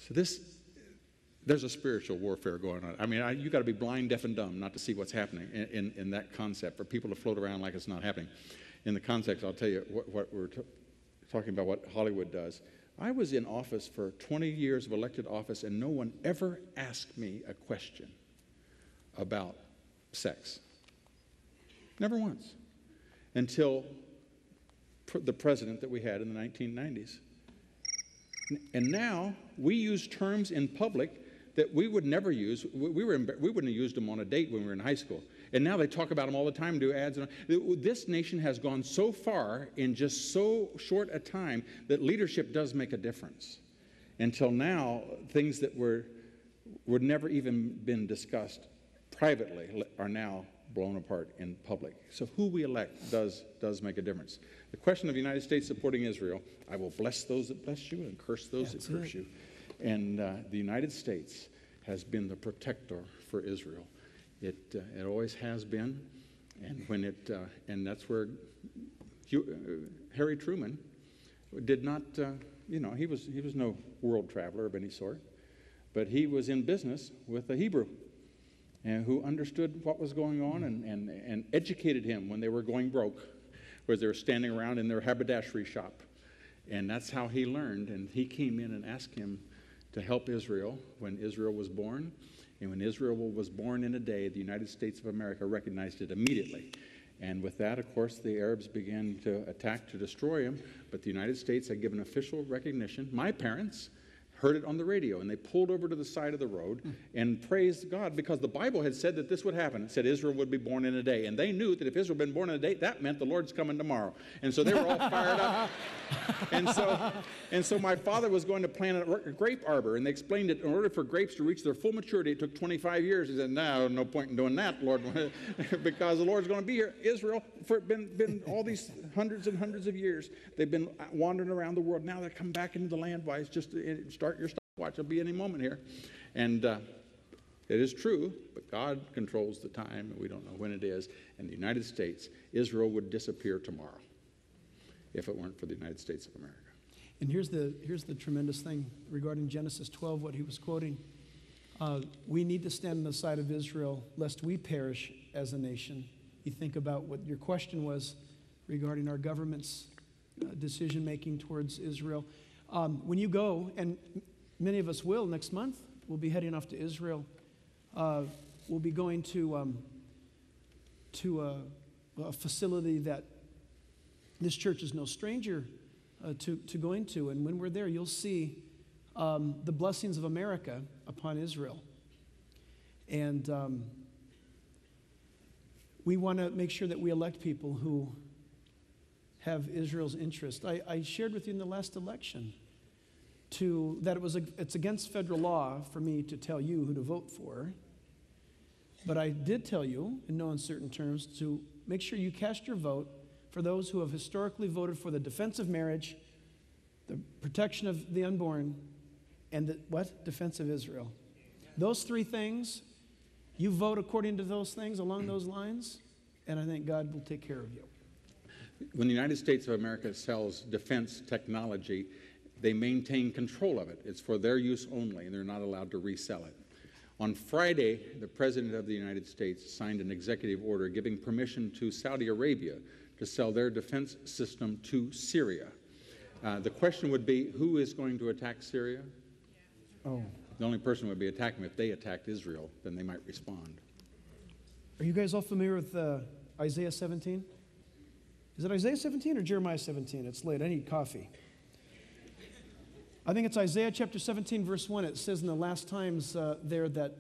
So there's a spiritual warfare going on. I mean, you got to be blind, deaf, and dumb not to see what's happening in that concept, for people to float around like it's not happening. In the context, I'll tell you what we're talking about, what Hollywood does. I was in office for 20 years of elected office, and no one ever asked me a question about sex. Never once. Until the president that we had in the 1990s. And now we use terms in public that we would never use. We wouldn't have used them on a date when we were in high school. And now they talk about them all the time, do ads. This nation has gone so far in just so short a time that leadership does make a difference. Until now, things that would never even been discussed privately are now blown apart in public. So who we elect does make a difference. The question of the United States supporting Israel, I will bless those that bless you and curse those that curse you. And the United States has been the protector for Israel. It always has been, and that's where Harry Truman did not, he was no world traveler of any sort, but he was in business with a Hebrew, and who understood what was going on and educated him when they were going broke, where they were standing around in their haberdashery shop. And that's how he learned, and he came in and asked him to help Israel when Israel was born. And when Israel was born in a day, the United States of America recognized it immediately. And with that, of course, the Arabs began to attack to destroy him, but the United States had given official recognition. My parents heard it on the radio, and they pulled over to the side of the road and praised God, because the Bible had said that this would happen. It said Israel would be born in a day, and they knew that if Israel had been born in a day, that meant the Lord's coming tomorrow. And so they were all fired up. And so my father was going to plant a grape arbor, and they explained that in order for grapes to reach their full maturity, it took 25 years. He said, no point in doing that, Lord, because the Lord's going to be here. Israel, for been all these hundreds and hundreds of years, they've been wandering around the world. Now they're coming back into the land. Why? It's just start your stopwatch. It'll be any moment here. And it is true, but God controls the time, and we don't know when it is. And the United States, Israel would disappear tomorrow if it weren't for the United States of America. And here's the tremendous thing regarding Genesis 12, what he was quoting. We need to stand on the side of Israel, lest we perish as a nation. You think about what your question was regarding our government's decision-making towards Israel. When you go, and many of us will next month, we'll be heading off to Israel. We'll be going to a facility that this church is no stranger to going to. And when we're there, you'll see the blessings of America upon Israel. And we want to make sure that we elect people who have Israel's interest. I shared with you in the last election that it's against federal law for me to tell you who to vote for. But I did tell you, in no uncertain terms, to make sure you cast your vote for those who have historically voted for the defense of marriage, the protection of the unborn, and the defense of Israel. Those three things, you vote according to those things, along those lines, and I think God will take care of you. When the United States of America sells defense technology, they maintain control of it. It's for their use only, and they're not allowed to resell it. On Friday, the President of the United States signed an executive order giving permission to Saudi Arabia to sell their defense system to Syria. The question would be, who is going to attack Syria? Oh. The only person would be attacking them. If they attacked Israel, then they might respond. Are you guys all familiar with Isaiah 17? Is it Isaiah 17 or Jeremiah 17? It's late. I need coffee. I think it's Isaiah chapter 17, verse 1. It says in the last times there that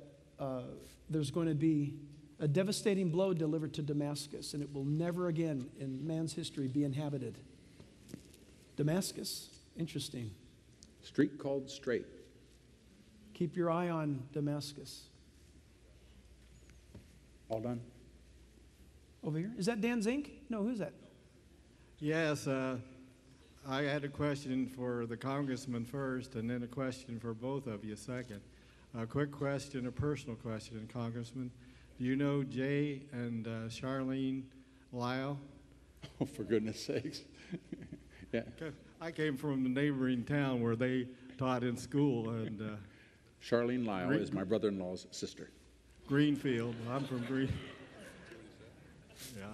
there's going to be a devastating blow delivered to Damascus, and it will never again in man's history be inhabited. Damascus, interesting. Street called straight. Keep your eye on Damascus. All done? Over here? Is that Dan Zink? No, who's that? Yes, I had a question for the congressman first, and then a question for both of you second. A quick question, a personal question, Congressman. Do you know Jay and Charlene Lyle? Oh, for goodness sakes. Yeah. I came from a neighboring town where they taught in school, and Charlene Lyle is my brother-in-law's sister. Greenfield. I'm from Green. Yeah.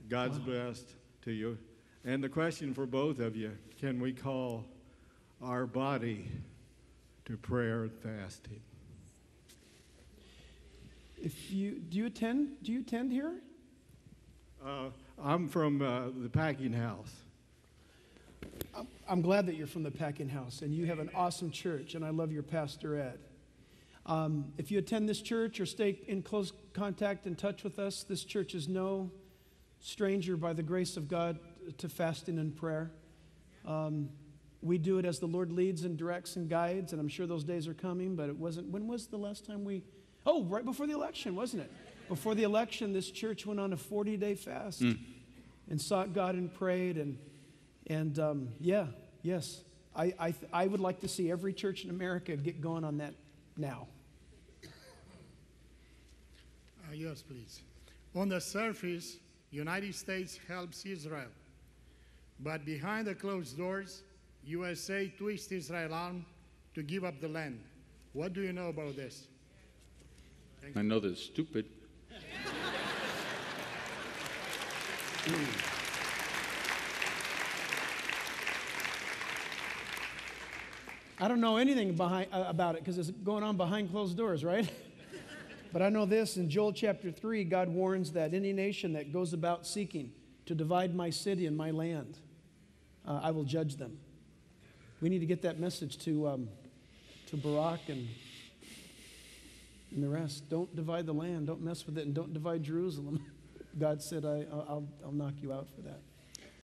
God's best to you. And the question for both of you, can we call our body to prayer and fasting? Do you attend here? I'm from the packing house. I'm glad that you're from the packing house, and you have an awesome church, and I love your pastor, Ed. If you attend this church or stay in close contact and touch with us, this church is no stranger, by the grace of God, to fasting and prayer. We do it as the Lord leads and directs and guides, and I'm sure those days are coming, but it wasn't. When was the last time we? Oh, right before the election, wasn't it? Before the election, this church went on a 40-day fast and sought God and prayed, yes. I would like to see every church in America get going on that now. Yes, please. On the surface, United States helps Israel, but behind the closed doors, USA twists Israel's arm to give up the land. What do you know about this? I know that it's stupid. I don't know anything about it because it's going on behind closed doors, right? But I know this, in Joel chapter 3, God warns that any nation that goes about seeking to divide my city and my land, I will judge them. We need to get that message to Barak and the rest. Don't divide the land, don't mess with it, and don't divide Jerusalem. God said, I'll knock you out for that.